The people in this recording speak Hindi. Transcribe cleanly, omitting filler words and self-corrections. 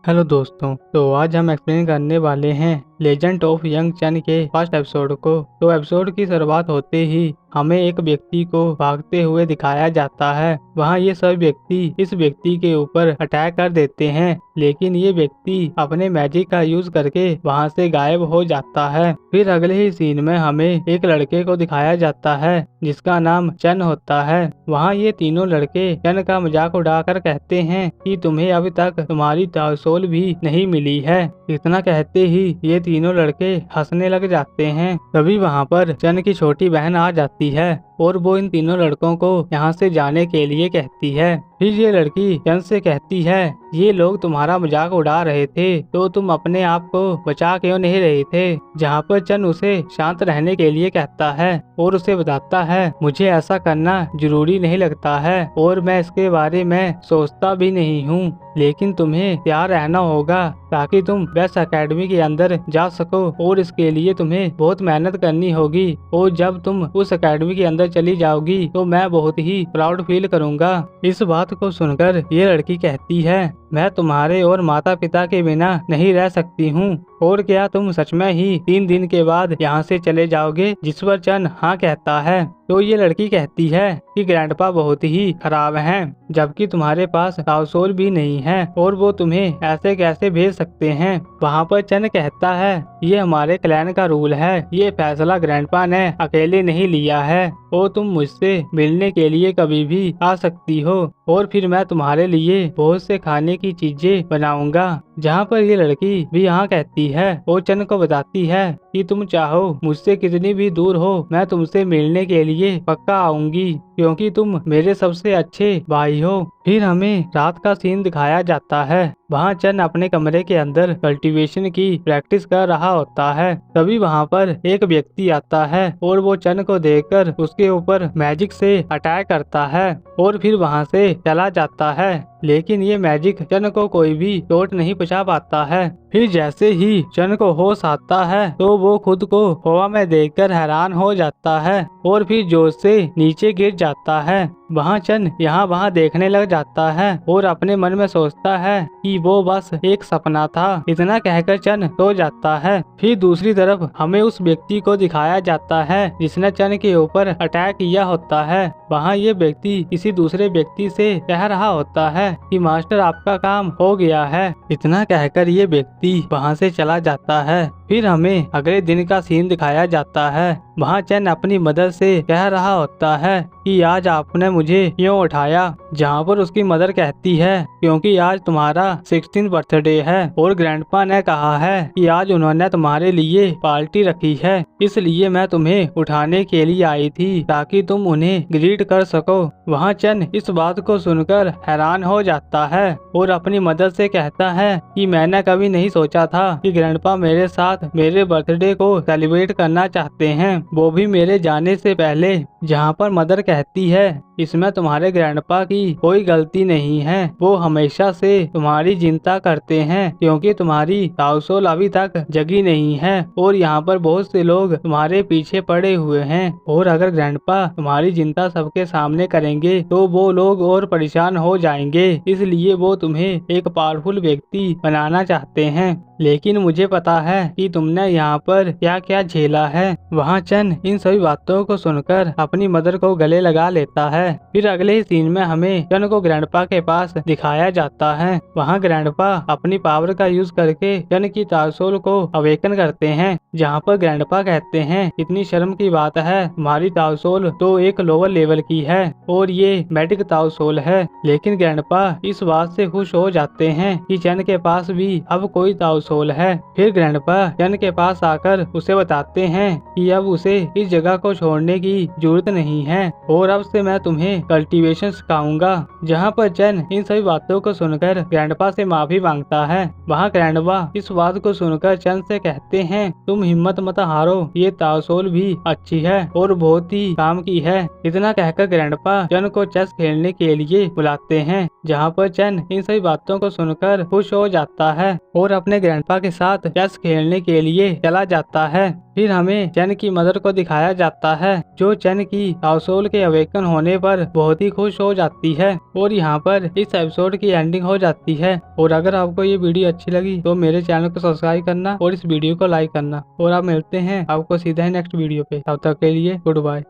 हेलो दोस्तों, तो आज हम एक्सप्लेन करने वाले हैं लेजेंड ऑफ यंग चन के फर्स्ट एपिसोड को। तो एपिसोड की शुरुआत होते ही हमें एक व्यक्ति को भागते हुए दिखाया जाता है। वहाँ ये सब व्यक्ति इस व्यक्ति के ऊपर अटैक कर देते हैं, लेकिन ये व्यक्ति अपने मैजिक का यूज करके वहाँ से गायब हो जाता है। फिर अगले ही सीन में हमें एक लड़के को दिखाया जाता है जिसका नाम चन होता है। वहाँ ये तीनों लड़के चन का मजाक उड़ाकर कहते हैं कि तुम्हें अभी तक तुम्हारी सोल भी नहीं मिली है। इतना कहते ही ये तीनों लड़के हंसने लग जाते हैं। तभी वहाँ पर चन की छोटी बहन आ जाती है और वो इन तीनों लड़कों को यहाँ से जाने के लिए कहती है। फिर ये लड़की चन से कहती है, ये लोग तुम्हारा मजाक उड़ा रहे थे तो तुम अपने आप को बचा क्यों नहीं रहे थे। जहाँ पर चन उसे शांत रहने के लिए कहता है और उसे बताता है, मुझे ऐसा करना जरूरी नहीं लगता है और मैं इसके बारे में सोचता भी नहीं हूँ, लेकिन तुम्हें तैयार रहना होगा ताकि तुम बेस्ट एकेडमी के अंदर जा सको और इसके लिए तुम्हें बहुत मेहनत करनी होगी। और जब तुम उस एकेडमी के अंदर चली जाओगी तो मैं बहुत ही प्राउड फील करूंगा। इस बात को सुनकर ये लड़की कहती है, मैं तुम्हारे और माता पिता के बिना नहीं रह सकती हूँ। और क्या तुम सच में ही 3 दिन के बाद यहाँ से चले जाओगे? जिस पर चन हाँ कहता है। तो ये लड़की कहती है कि ग्रैंडपा बहुत ही खराब हैं, जबकि तुम्हारे पास सोल भी नहीं है और वो तुम्हें ऐसे कैसे भेज सकते हैं। वहाँ पर चन कहता है, ये हमारे क्लैन का रूल है, ये फैसला ग्रैंडपा ने अकेले नहीं लिया है और तुम मुझसे मिलने के लिए कभी भी आ सकती हो और फिर मैं तुम्हारे लिए बहुत से खाने की चीजें बनाऊंगा। जहाँ पर ये लड़की भी यहाँ कहती है और चन को बताती है कि तुम चाहो मुझसे कितनी भी दूर हो, मैं तुमसे मिलने के लिए पक्का आऊंगी क्योंकि तुम मेरे सबसे अच्छे भाई हो। फिर हमें रात का सीन दिखाया जाता है। वहाँ चन अपने कमरे के अंदर कल्टीवेशन की प्रैक्टिस कर रहा होता है। तभी वहाँ पर एक व्यक्ति आता है और वो चन को देखकर उसके ऊपर मैजिक से अटैक करता है और फिर वहाँ से चला जाता है, लेकिन ये मैजिक चन को कोई भी चोट नहीं पहुंचा पाता है। फिर जैसे ही चन को होश आता है तो वो खुद को हवा में देखकर हैरान हो जाता है और फिर जोर से नीचे गिर जाता है। वहाँ चन यहाँ वहाँ देखने लग जाता है और अपने मन में सोचता है कि वो बस एक सपना था। इतना कहकर चन सो जाता है। फिर दूसरी तरफ हमें उस व्यक्ति को दिखाया जाता है जिसने चन के ऊपर अटैक किया होता है। वहाँ ये व्यक्ति किसी दूसरे व्यक्ति से कह रहा होता है कि मास्टर आपका काम हो गया है। इतना कहकर ये व्यक्ति वहाँ से चला जाता है। फिर हमें अगले दिन का सीन दिखाया जाता है। वहाँ चन अपनी मदर से कह रहा होता है कि आज आपने मुझे क्यों उठाया। जहाँ पर उसकी मदर कहती है क्योंकि आज तुम्हारा 16th बर्थडे है और ग्रैंडपा ने कहा है कि आज उन्होंने तुम्हारे लिए पार्टी रखी है, इसलिए मैं तुम्हें उठाने के लिए आई थी ताकि तुम उन्हें ग्रीट कर सको। वहाँ चन इस बात को सुनकर हैरान हो जाता है और अपनी मदर से कहता है कि मैंने कभी नहीं सोचा था कि ग्रैंडपा मेरे साथ मेरे बर्थडे को सेलिब्रेट करना चाहते हैं, वो भी मेरे जाने से पहले। जहाँ पर मदर कहती है इसमें तुम्हारे ग्रैंडपा की कोई गलती नहीं है, वो हमेशा से तुम्हारी चिंता करते हैं क्योंकि तुम्हारी सोल अभी तक जगी नहीं है और यहाँ पर बहुत से लोग तुम्हारे पीछे पड़े हुए हैं और अगर ग्रैंडपा तुम्हारी चिंता सबके सामने करेंगे तो वो लोग और परेशान हो जाएंगे, इसलिए वो तुम्हें एक पावरफुल व्यक्ति बनाना चाहते हैं। लेकिन मुझे पता है कि तुमने यहाँ पर क्या क्या झेला है। वहाँ चन इन सभी बातों को सुनकर अपनी मदर को गले लगा लेता है। फिर अगले ही सीन में हमें चन को ग्रैंडपा के पास दिखाया जाता है। वहाँ ग्रैंडपा अपनी पावर का यूज करके चन की सोल को अवेकन करते हैं। जहाँ पर ग्रैंडपा कहते हैं इतनी शर्म की बात है, हमारी सोल तो एक लोअर लेवल की है और ये मैजिक सोल है। लेकिन ग्रैंडपा इस बात से खुश हो जाते हैं कि चन के पास भी अब कोई सोल है। फिर ग्रैंडपा चन के पास आकर उसे बताते हैं कि अब उसे इस जगह को छोड़ने की जरूरत नहीं है और अब से मैं तुम्हें कल्टीवेशन सिखाऊंगा। जहाँ पर चन इन सभी बातों को सुनकर ग्रैंडपा से माफी मांगता है। वहाँ ग्रैंडपा इस बात को सुनकर चन से कहते हैं तुम हिम्मत मत हारो, ये सोल भी अच्छी है और बहुत ही काम की है। इतना कहकर ग्रैंडपा चन को चेस खेलने के लिए बुलाते हैं। जहाँ पर चन इन सभी बातों को सुनकर खुश हो जाता है और अपने ग्रैंडपा के साथ चेस खेलने के लिए चला जाता है। फिर हमें चेन की मदर को दिखाया जाता है जो चेन की हाउसहोल्ड के अवेकन होने पर बहुत ही खुश हो जाती है और यहाँ पर इस एपिसोड की एंडिंग हो जाती है। और अगर आपको ये वीडियो अच्छी लगी तो मेरे चैनल को सब्सक्राइब करना और इस वीडियो को लाइक करना और आप मिलते हैं आपको सीधा ही नेक्स्ट वीडियो पे। तब तक के लिए गुड बाय।